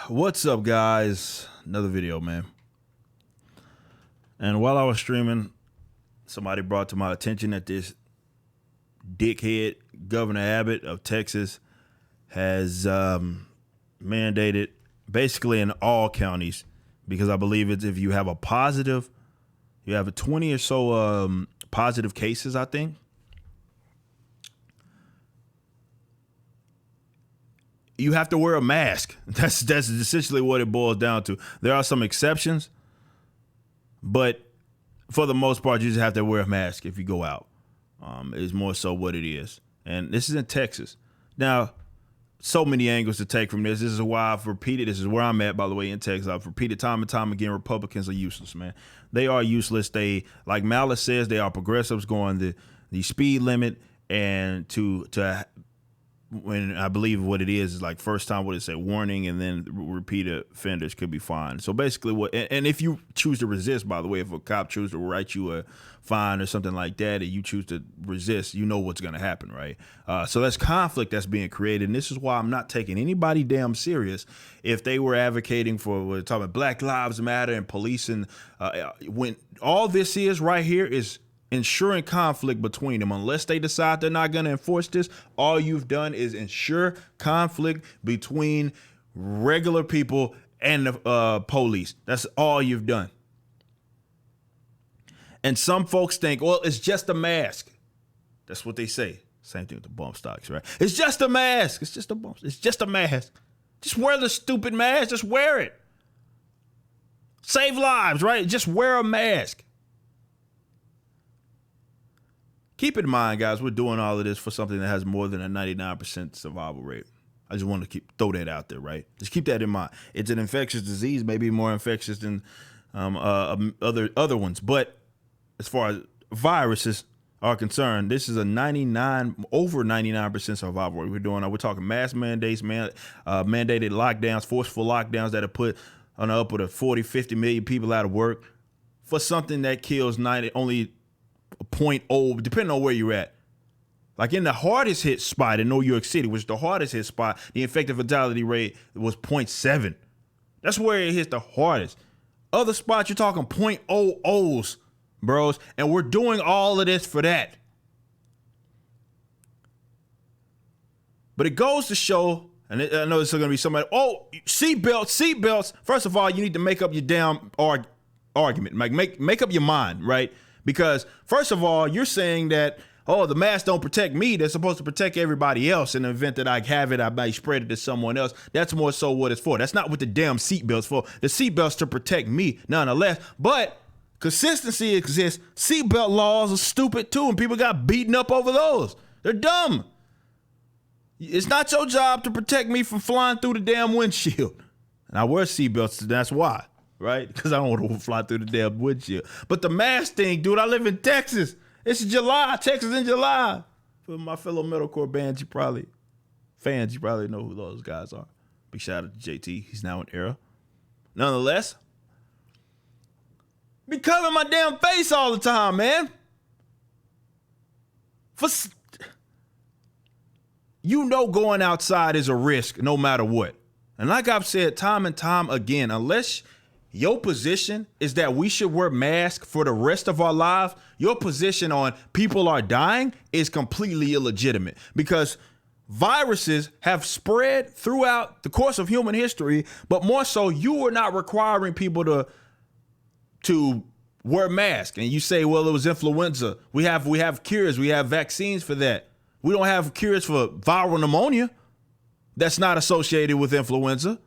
What's up, guys? Another video, man. And while I was streaming, somebody brought to my attention that this dickhead Governor Abbott of Texas has mandated basically in all counties, because I believe it's if you have a positive, you have a 20 or so positive cases, I think. You have to wear a mask. That's essentially what it boils down to. There are some exceptions, but for the most part, you just have to wear a mask if you go out. Is more so what it is. And this is in Texas. Now, so many angles to take from this. This is why I've repeated. This is where I'm at, by the way, in Texas. I've repeated time and time again, Republicans are useless, man. They are useless. They, like Malice says, they are progressives going the speed limit, and to when I believe what it is like first time, what it say, warning, and then repeat offenders could be fined. So basically and if you choose to resist, by the way, if a cop chooses to write you a fine or something like that, and you choose to resist, you know what's going to happen, right? So that's conflict that's being created. And this is why I'm not taking anybody damn serious if they were advocating for, we're talking about Black Lives Matter and policing, when all this is right here is ensuring conflict between them. Unless they decide they're not going to enforce this, all you've done is ensure conflict between regular people and the police. That's all you've done. And some folks think, well, it's just a mask. That's what they say. Same thing with the bump stocks, right? It's just a mask. It's just a bump. It's just a mask. Just wear the stupid mask. Just wear it. Save lives, right? Just wear a mask. Keep in mind, guys, we're doing all of this for something that has more than a 99% survival rate. I just want to throw that out there, right? Just keep that in mind. It's an infectious disease, maybe more infectious than other ones. But as far as viruses are concerned, this is a over 99% survival rate. We're talking mass mandates, mandated lockdowns, forceful lockdowns that have put on the upward of 40, 50 million people out of work for something that kills only 0.0, depending on where you're at. Like in the hardest hit spot in New York City, which is the hardest hit spot, the infected fatality rate was 0.7. That's where it hits the hardest. Other spots, you're talking 0.00s, bros. And we're doing all of this for that. But it goes to show, and I know there's going to be somebody, seatbelts. First of all, you need to make up your damn argument. Like make up your mind, right? Because first of all, you're saying that, the masks don't protect me. They're supposed to protect everybody else. In the event that I have it, I might spread it to someone else. That's more so what it's for. That's not what the damn seatbelt's for. The seatbelt's to protect me, nonetheless. But consistency exists. Seatbelt laws are stupid too, and people got beaten up over those. They're dumb. It's not your job to protect me from flying through the damn windshield. And I wear seatbelts, that's why. Right? Because I don't want to fly through the damn windshield. But the mask thing, dude, I live in Texas. It's July, Texas in July. For my fellow metalcore fans, you probably know who those guys are. Big shout out to JT. He's now in era. Nonetheless, be covering my damn face all the time, man. Going outside is a risk no matter what. And like I've said time and time again, unless your position is that we should wear masks for the rest of our lives, your position on people are dying is completely illegitimate, because viruses have spread throughout the course of human history, but more so you are not requiring people to wear masks. And you say, well, it was influenza. We have cures. We have vaccines for that. We don't have cures for viral pneumonia that's not associated with influenza.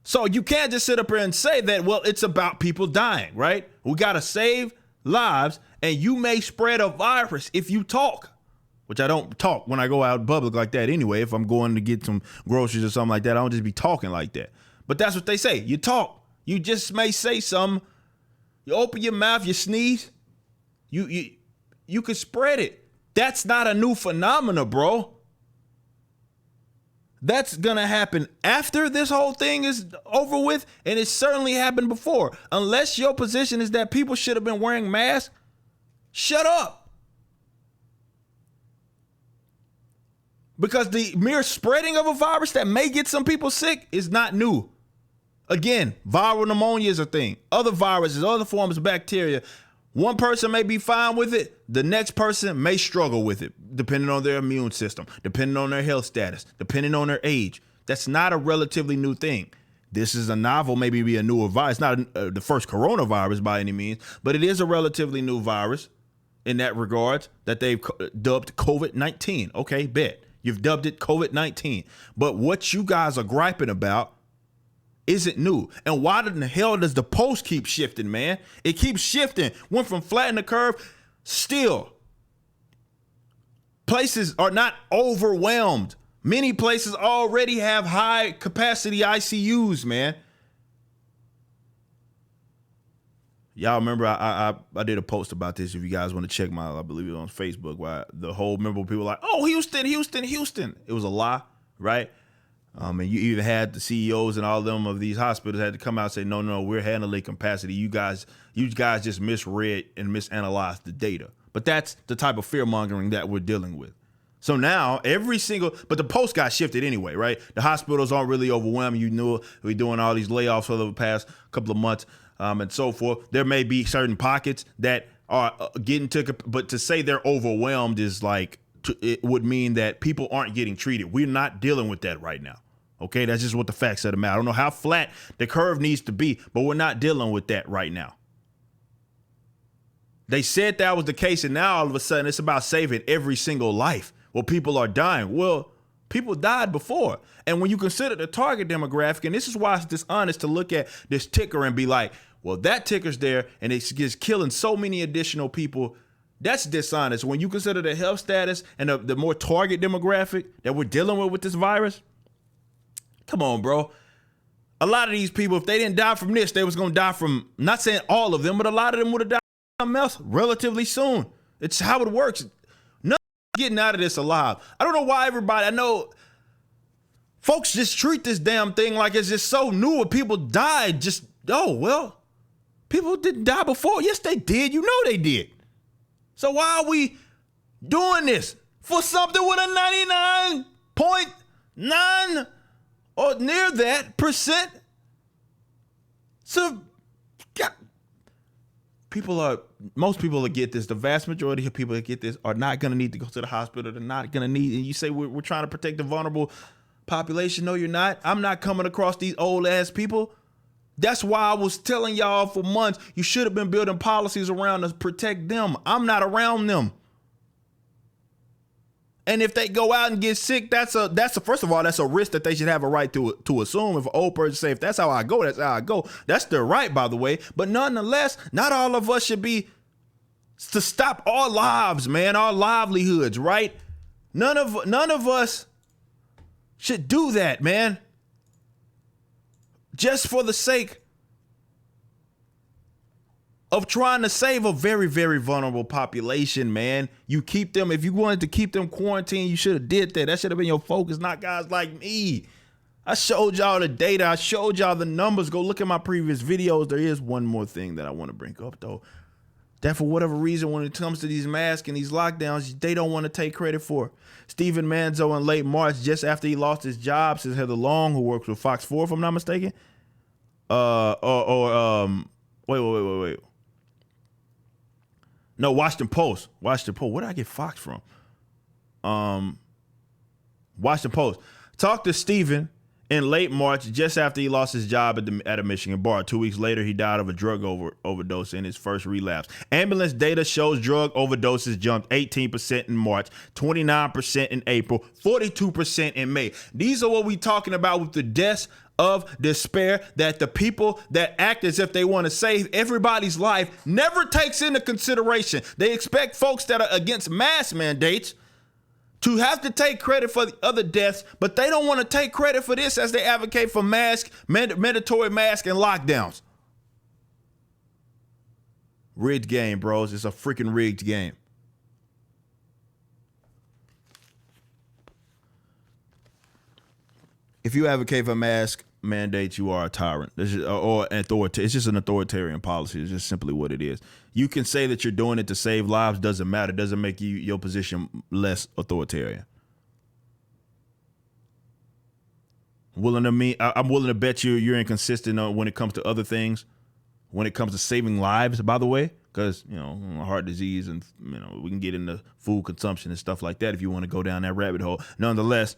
So you can't just sit up here and say that, well, it's about people dying, right? We got to save lives, and you may spread a virus if you talk, which I don't talk when I go out in public like that anyway. If I'm going to get some groceries or something like that, I don't just be talking like that. But that's what they say. You talk. You just may say something. You open your mouth, you sneeze. You could spread it. That's not a new phenomena, bro. That's going to happen after this whole thing is over with, and it certainly happened before. Unless your position is that people should have been wearing masks, shut up. Because the mere spreading of a virus that may get some people sick is not new. Again, viral pneumonia is a thing. Other viruses, other forms of bacteria, one person may be fine with it. The next person may struggle with it, depending on their immune system, depending on their health status, depending on their age. That's not a relatively new thing. This is a novel, maybe be a newer virus. It's not the first coronavirus by any means, but it is a relatively new virus in that regard that they've dubbed COVID-19. Okay, bet. You've dubbed it COVID-19. But what you guys are griping about isn't new. And why in the hell does the post keep shifting, man? It keeps shifting. Went from flatten the curve. Still, places are not overwhelmed. Many places already have high capacity ICUs, man. Y'all remember I did a post about this. If you guys want to check I believe it was on Facebook, where the whole member people were like, oh, Houston. It was a lie, right? And you even had the CEOs and all of them of these hospitals had to come out and say, no, we're handling capacity. You guys just misread and misanalyzed the data. But that's the type of fear mongering that we're dealing with. So now but the post got shifted anyway, right? The hospitals aren't really overwhelmed. You knew we're doing all these layoffs over the past couple of months and so forth. There may be certain pockets that are getting but to say they're overwhelmed is like, it would mean that people aren't getting treated. We're not dealing with that right now. Okay, that's just what the facts of the matter. I don't know how flat the curve needs to be, but we're not dealing with that right now. They said that was the case, and now all of a sudden it's about saving every single life. Well, people are dying. Well, people died before. And when you consider the target demographic, and this is why it's dishonest to look at this ticker and be like, well, that ticker's there and it's just killing so many additional people. That's dishonest. When you consider the health status and the more target demographic that we're dealing with this virus, come on, bro. A lot of these people, if they didn't die from this, they was going to die from, not saying all of them, but a lot of them would have died from something else relatively soon. It's how it works. Getting out of this alive. I don't know why I know folks just treat this damn thing like it's just so new and people died people didn't die before. Yes, they did. You know they did. So why are we doing this for something with a 99.9 or near that percent? So most people that get this, the vast majority of people that get this are not going to need to go to the hospital. They're not going to need, and you say we're trying to protect the vulnerable population. No, you're not. I'm not coming across these old ass people. That's why I was telling y'all for months, you should have been building policies around to protect them. I'm not around them. And if they go out and get sick, that's a first of all, that's a risk that they should have a right to assume. If an old person say, if that's how I go, that's how I go. That's their right, by the way. But nonetheless, not all of us should be to stop our lives, man, our livelihoods, right? None of us should do that, man. Just for the sake of trying to save a very, very vulnerable population, man. You keep them, if you wanted to keep them quarantined, you should have did that. That should have been your focus, not guys like me. I showed y'all the data. I showed y'all the numbers. Go look at my previous videos. There is one more thing that I want to bring up, though, that for whatever reason, when it comes to these masks and these lockdowns, they don't want to take credit for. Stephen Manzo in late March, just after he lost his job, says Heather Long, who works with Fox 4, if I'm not mistaken. Wait. No, Washington Post. Where did I get Fox from? Washington Post. Talked to Stephen in late March, just after he lost his job at a Michigan bar. 2 weeks later, he died of a drug overdose in his first relapse. Ambulance data shows drug overdoses jumped 18% in March, 29% in April, 42% in May. These are what we talking about with the deaths of despair, that the people that act as if they want to save everybody's life never takes into consideration. They expect folks that are against mask mandates to have to take credit for the other deaths, but they don't want to take credit for this as they advocate for mandatory mask and lockdowns. Rigged game, bros. It's a freaking rigged game. If you advocate for mask mandates, you are a tyrant or authority. It's just an authoritarian policy. It's just simply what it is. You can say that you're doing it to save lives. Doesn't matter. Doesn't make your position less authoritarian. I'm willing to bet you're inconsistent when it comes to other things. When it comes to saving lives, by the way, because heart disease and we can get into food consumption and stuff like that if you want to go down that rabbit hole. Nonetheless,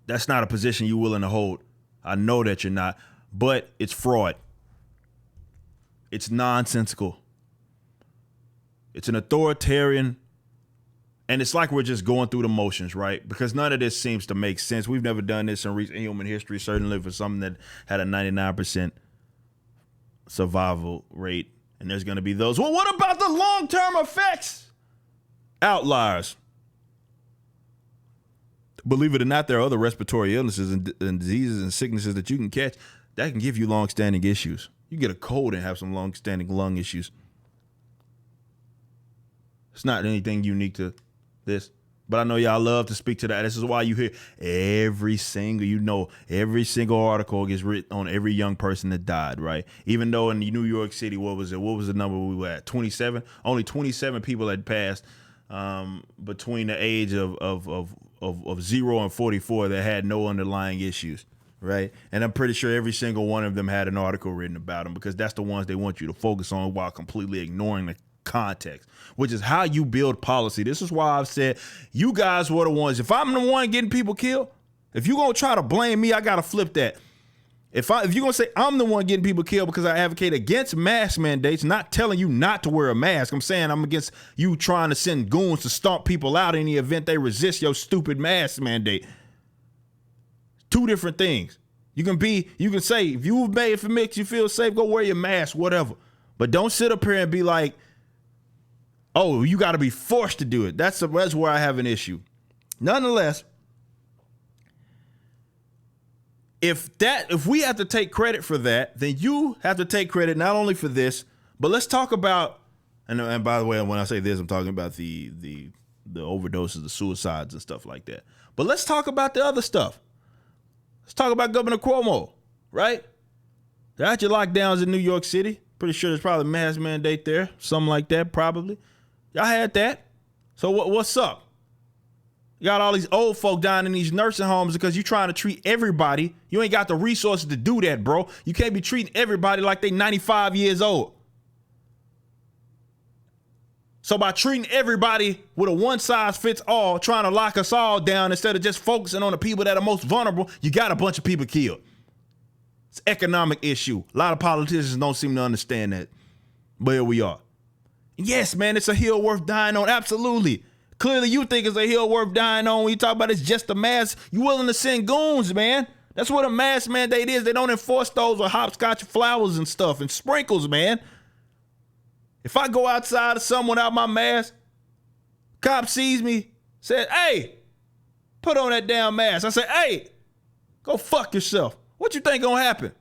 that's not a position you're willing to hold. I know that you're not, but it's fraud. It's nonsensical. It's an authoritarian. And it's like we're just going through the motions, right? Because none of this seems to make sense. We've never done this in recent human history, certainly for something that had a 99% survival rate. And there's going to be those. Well, what about the long-term effects? Outliers. Believe it or not, there are other respiratory illnesses and diseases and sicknesses that you can catch that can give you long-standing issues. You get a cold and have some long-standing lung issues. It's not anything unique to this, but I know y'all love to speak to that. This is why you hear every single article gets written on every young person that died, right? Even though in New York City, what was the number we were at? 27. Only 27 people had passed between the age of 0 and 44 that had no underlying issues, right? And I'm pretty sure every single one of them had an article written about them because that's the ones they want you to focus on while completely ignoring the context, which is how you build policy. This is why I've said you guys were the ones. If I'm the one getting people killed, if you're gonna try to blame me, I gotta flip that. If you're gonna say I'm the one getting people killed because I advocate against mask mandates, not telling you not to wear a mask, I'm saying I'm against you trying to send goons to stomp people out in the event they resist your stupid mask mandate. Two different things. You can say if it makes you feel safe, go wear your mask, whatever. But don't sit up here and be like, oh, you got to be forced to do it. That's where I have an issue. Nonetheless, if we have to take credit for that, then you have to take credit not only for this, but let's talk about, and by the way, when I say this, I'm talking about the overdoses, the suicides and stuff like that. But let's talk about the other stuff. Let's talk about Governor Cuomo, right? They had your lockdowns in New York City. Pretty sure there's probably a mask mandate there, something like that, probably. Y'all had that. So what's up? You got all these old folk down in these nursing homes because you're trying to treat everybody. You ain't got the resources to do that, bro. You can't be treating everybody like they 95 years old. So by treating everybody with a one-size-fits-all, trying to lock us all down instead of just focusing on the people that are most vulnerable, you got a bunch of people killed. It's an economic issue. A lot of politicians don't seem to understand that. But here we are. Yes, man, it's a hill worth dying on. Absolutely. Clearly, you think it's a hill worth dying on when you talk about it's just a mask. You willing to send goons, man. That's what a mask mandate is. They don't enforce those with hopscotch flowers and stuff and sprinkles, man. If I go outside of someone without my mask, cop sees me, says, hey, put on that damn mask. I say, hey, go fuck yourself. What you think gonna happen?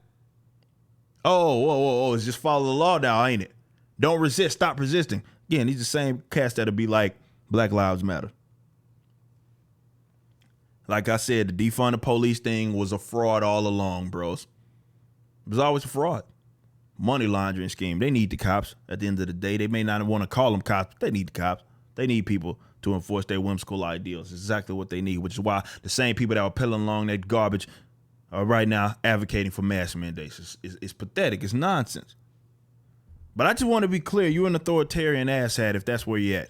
Oh, whoa, it's just follow the law now, ain't it? Don't resist, stop resisting. Again, these are the same cats that'll be like, Black Lives Matter. Like I said, the defund the police thing was a fraud all along, bros. It was always a fraud. Money laundering scheme. They need the cops. At the end of the day, they may not want to call them cops, but they need the cops. They need people to enforce their whimsical ideals. It's exactly what they need, which is why the same people that were peddling along that garbage are right now advocating for mask mandates. It's pathetic. It's nonsense. But I just want to be clear. You're an authoritarian asshat if that's where you're at.